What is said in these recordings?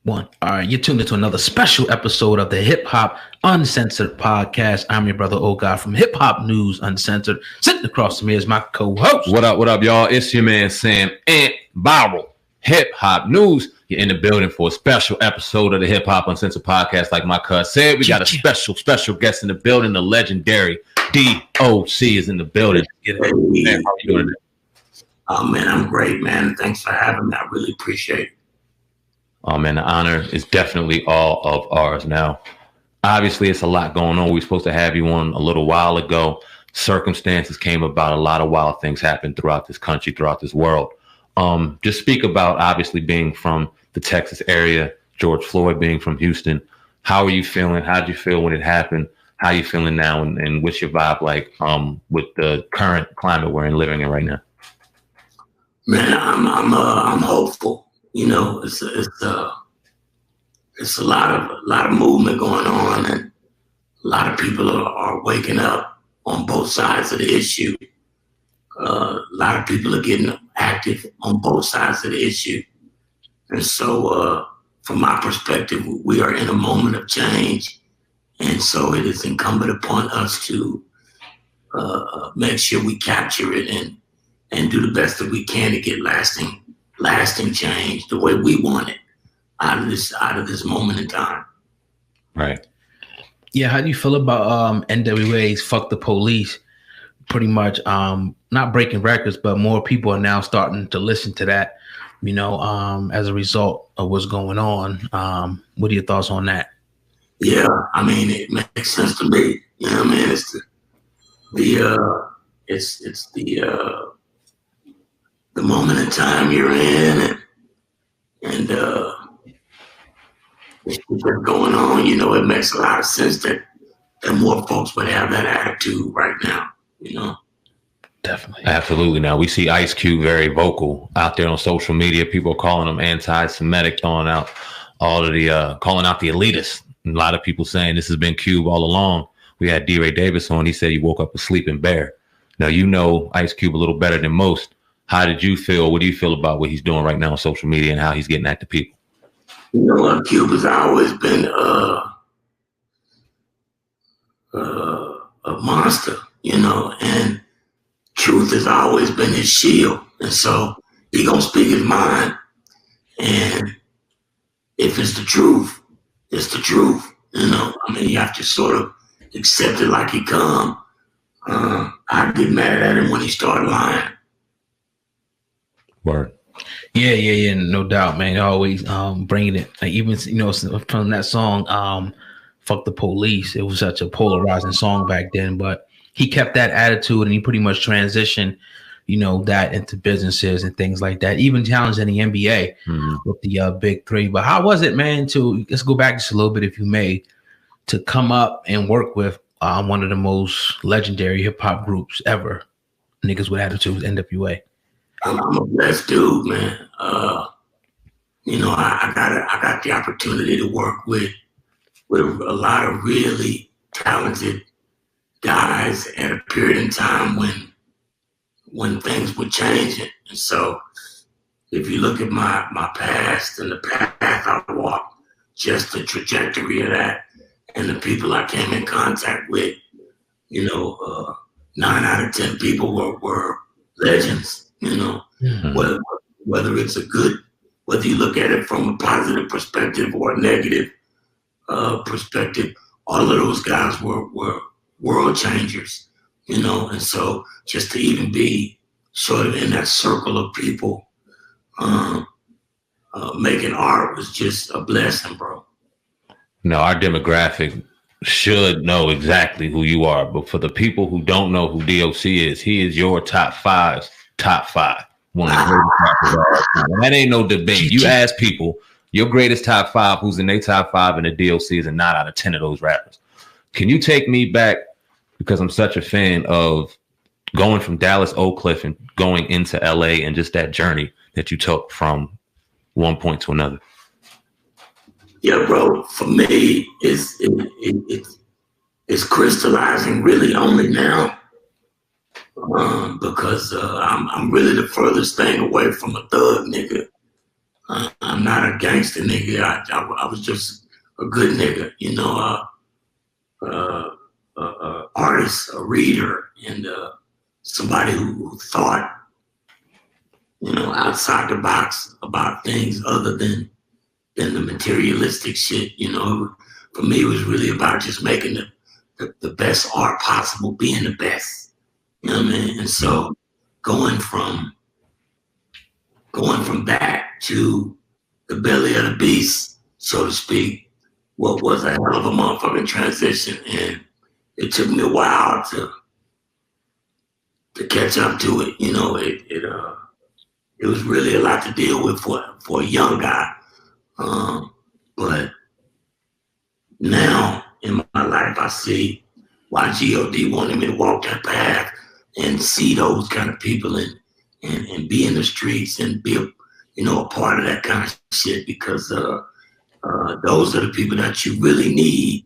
One. All right, you're tuned into another special episode of the Hip Hop Uncensored podcast. I'm your brother, God from Hip Hop News Uncensored. Sitting across from me is my co-host. What up, y'all? It's your man, SamAnt, viral Hip Hop News. You're in the building for a special episode of the Hip Hop Uncensored podcast. Like my cuz said, we got a special guest in the building. The legendary D.o.c is in the building. Man, how are you doing today? Oh, man, I'm great, man. Thanks for having me. I really appreciate it. Oh, man, the honor is definitely all of ours. Now, obviously, it's a lot going on. We were supposed to have you on a little while ago. Circumstances came about. A lot of wild things happened throughout this country, throughout this world. Just speak about, obviously, being from the Texas area, George Floyd being from Houston. How are you feeling? How did you feel when it happened? How are you feeling now? And what's your vibe like with the current climate we're living in right now? Man, I'm hopeful. You know, it's a lot of movement going on, and a lot of people are waking up on both sides of the issue. A lot of people are getting active on both sides of the issue, and so from my perspective, we are in a moment of change, and so it is incumbent upon us to make sure we capture it and do the best that we can to get lasting change the way we want it out of this moment in time. Right. Yeah, how do you feel about NWA's Fuck the Police? Pretty much not breaking records, but more people are now starting to listen to that, you know, as a result of what's going on. What are your thoughts on that? Yeah, I mean, it makes sense to me. You know what I mean? It's the moment in time you're in, and what's going on, you know, it makes a lot of sense that more folks would have that attitude right now, you know. Definitely. Absolutely. Now, we see Ice Cube very vocal out there on social media. People are calling him anti-Semitic, throwing out all of the, calling out the elitists. And a lot of people saying this has been Cube all along. We had D. Ray Davis on. He said he woke up a sleeping bear. Now, you know Ice Cube a little better than most. How did you feel? What do you feel about what he's doing right now on social media and how he's getting at the people? You know what? Cube has always been a monster, you know, and truth has always been his shield. And so he gonna speak his mind. And if it's the truth, it's the truth. You know, I mean, you have to sort of accept it like he come. I get mad at him when he started lying. Word. Yeah, no doubt, man. Always bringing it, like, even, you know, from that song, Fuck the Police. It was such a polarizing song back then, but he kept that attitude and he pretty much transitioned, you know, that into businesses and things like that, even challenging the NBA with the big three. But how was it, man, let's go back just a little bit, if you may, to come up and work with one of the most legendary hip hop groups ever, niggas with attitudes, NWA? I'm a blessed dude, man. You know, I got the opportunity to work with a lot of really talented guys at a period in time when things were changing. And so if you look at my past and the path I walked, just the trajectory of that and the people I came in contact with, you know, 9 out of 10 people were legends. You know, whether it's whether you look at it from a positive perspective or a negative perspective, all of those guys were world changers, you know. And so just to even be sort of in that circle of people making art was just a blessing, bro. No, our demographic should know exactly who you are, but for the people who don't know who D.o.c is, he is your top five. One of the greatest rappers of all time. And that ain't no debate. You ask people, your greatest top five, who's in their top five, and the D.o.c is a 9 out of 10 of those rappers. Can you take me back, because I'm such a fan of going from Dallas, Oak Cliff, and going into LA, and just that journey that you took from one point to another? Yeah, bro. For me, it's crystallizing really only now. Because I'm really the furthest thing away from a thug nigga I'm not a gangster nigga. I was just a good nigga, you know, artist, a reader, and somebody who thought, you know, outside the box about things other than the materialistic shit. You know, for me, it was really about just making the best art possible, being the best. You know what I mean? And so going from that to the belly of the beast, so to speak, what was a hell of a motherfucking transition. And it took me a while to catch up to it. You know, it was really a lot to deal with for a young guy. But now in my life, I see why God wanted me to walk that path and see those kind of people and be in the streets and be a part of that kind of shit, because those are the people that you really need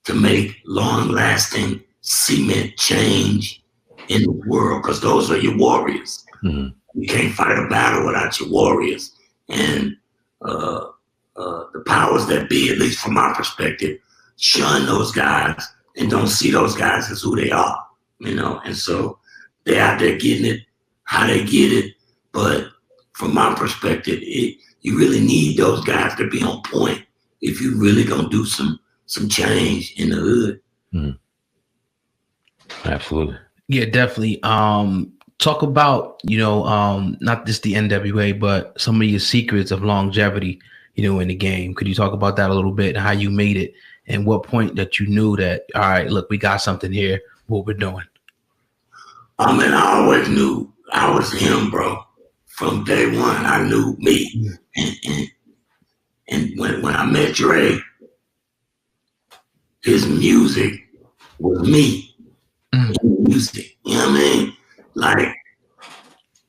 to make long-lasting cement change in the world, because those are your warriors. Mm-hmm. You can't fight a battle without your warriors. And the powers that be, at least from my perspective, shun those guys and don't see those guys as who they are, you know. And so they're out there getting it how they get it. But from my perspective, you really need those guys to be on point if you really gonna do some change in the hood. Mm. Absolutely. Yeah, definitely. Talk about, not just the NWA, but some of your secrets of longevity, in the game. Could you talk about that a little bit, and how you made it, and what point that you knew that, all right, look, we got something here, what we're doing? I mean, I always knew I was him, bro. From day one, I knew me. And when I met Dre, his music was me. Music, you know what I mean? Like,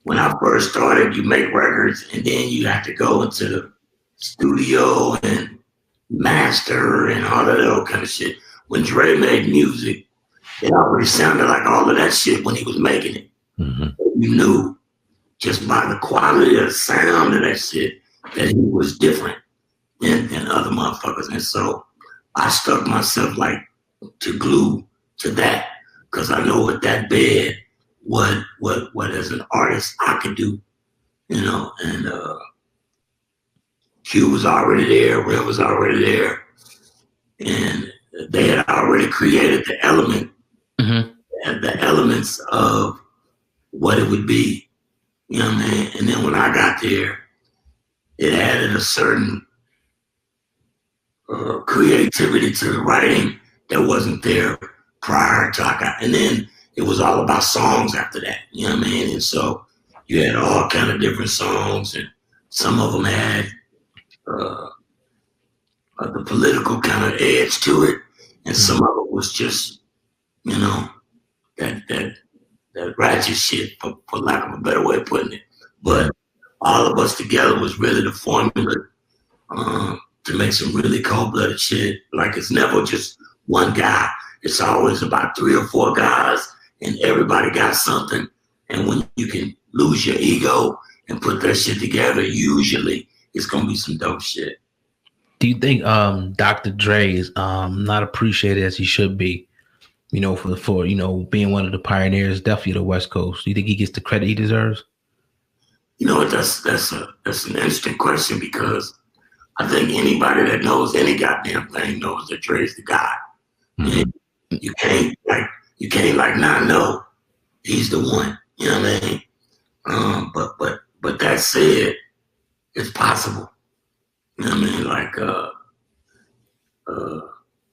when I first started, you make records and then you have to go into the studio and master and all of that kind of shit. When Dre made music, it already sounded like all of that shit when he was making it. Mm-hmm. You knew just by the quality of the sound of that shit that he was different than other motherfuckers. And so I stuck myself like to glue to that, because I know with that bed, what as an artist I could do, and Q was already there, Red was already there, and they had already created the element, and the elements of what it would be, you know what I mean? And then when I got there, it added a certain creativity to the writing that wasn't there prior to I got, and then it was all about songs after that, you know what I mean? And so you had all kind of different songs, and some of them had the political kind of edge to it, and some of it was just, that ratchet shit, for lack of a better way of putting it. But all of us together was really the formula to make some really cold-blooded shit. Like, it's never just one guy. It's always about 3 or 4 guys, and everybody got something. And when you can lose your ego and put that shit together, usually it's gonna be some dope shit. Do you think Dr. Dre is not appreciated as he should be? For being one of the pioneers, definitely the West Coast. Do you think he gets the credit he deserves? That's an interesting question, because I think anybody that knows any goddamn thing knows that Dre's the guy. Mm-hmm. You can't not know he's the one. You know what I mean? But that said, it's possible. You know what I mean? Like,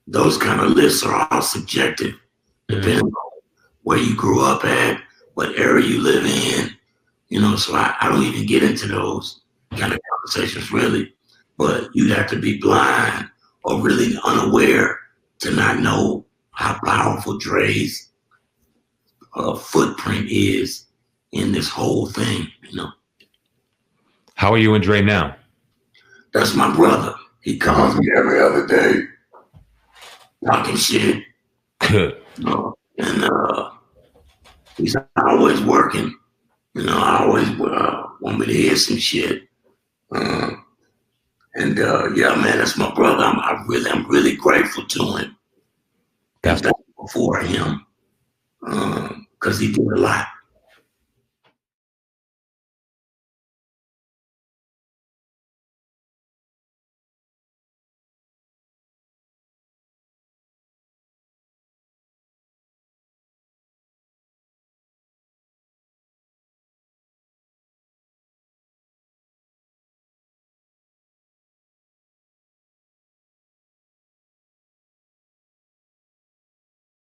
those kind of lists are all subjective, depending on where you grew up at, what area you live in. So I don't even get into those kind of conversations, really. But you'd have to be blind or really unaware to not know how powerful Dre's footprint is in this whole thing, How are you and Dre now? That's my brother. He calls me every other day, talking shit. And he's always working. I always want me to hear some shit. Yeah, man, that's my brother. I'm really grateful to him. That's thankful for him because he did a lot.